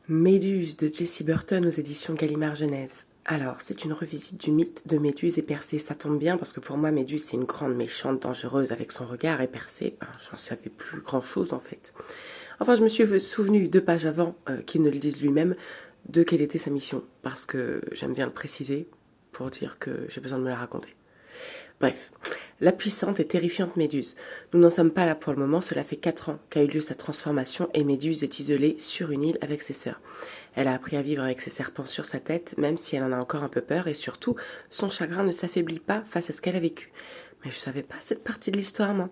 Méduse de Jessie Burton aux éditions Gallimard Jeunesse. Alors, c'est une revisite du mythe de Méduse et Persée. Ça tombe bien parce que pour moi, Méduse, c'est une grande méchante dangereuse avec son regard, et Persée, j'en savais plus grand-chose en fait. Enfin, je me suis souvenu 2 pages avant qu'il ne le dise lui-même de quelle était sa mission, parce que j'aime bien le préciser pour dire que j'ai besoin de me la raconter. Bref, la puissante et terrifiante Méduse. Nous n'en sommes pas là pour le moment, cela fait 4 ans qu'a eu lieu sa transformation et Méduse est isolée sur une île avec ses sœurs. Elle a appris à vivre avec ses serpents sur sa tête, même si elle en a encore un peu peur, et surtout, son chagrin ne s'affaiblit pas face à ce qu'elle a vécu. Mais je savais pas cette partie de l'histoire, moi.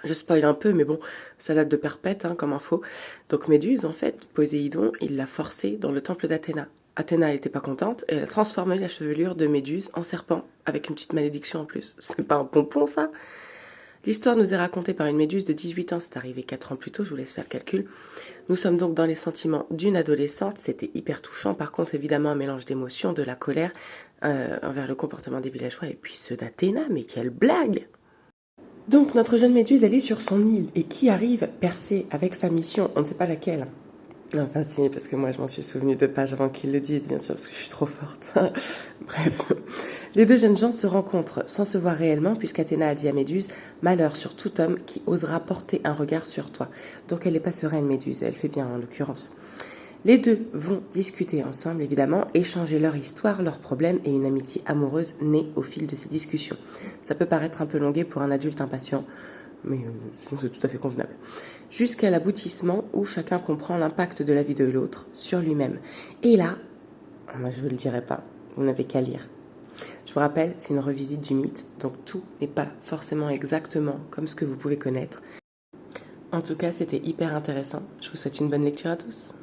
Je spoil un peu, mais bon, ça date de perpète, comme info. Donc Méduse, en fait, Poséidon, il l'a forcée dans le temple d'Athéna. Athéna, elle était pas contente, et elle a transformé la chevelure de Méduse en serpent, avec une petite malédiction en plus. C'est pas un pompon, ça? L'histoire nous est racontée par une Méduse de 18 ans, c'est arrivé 4 ans plus tôt, je vous laisse faire le calcul. Nous sommes donc dans les sentiments d'une adolescente, c'était hyper touchant, par contre évidemment un mélange d'émotions, de la colère envers le comportement des villageois, et puis ceux d'Athéna, mais quelle blague! Donc notre jeune Méduse, elle est sur son île, et qui arrive Persée avec sa mission, on ne sait pas laquelle. Enfin si, parce que moi je m'en suis souvenu 2 pages avant qu'ils le disent, bien sûr, parce que je suis trop forte. Bref, les 2 jeunes gens se rencontrent sans se voir réellement, puisqu'Athéna a dit à Méduse « Malheur sur tout homme qui osera porter un regard sur toi ». Donc elle n'est pas sereine, Méduse, elle fait bien en l'occurrence. Les 2 vont discuter ensemble, évidemment, échanger leur histoire, leurs problèmes et une amitié amoureuse née au fil de ces discussions. Ça peut paraître un peu longué pour un adulte impatient, mais c'est tout à fait convenable. Jusqu'à l'aboutissement où chacun comprend l'impact de la vie de l'autre sur lui-même. Et là, moi je ne vous le dirai pas, vous n'avez qu'à lire. Je vous rappelle, c'est une revisite du mythe, donc tout n'est pas forcément exactement comme ce que vous pouvez connaître. En tout cas, c'était hyper intéressant. Je vous souhaite une bonne lecture à tous.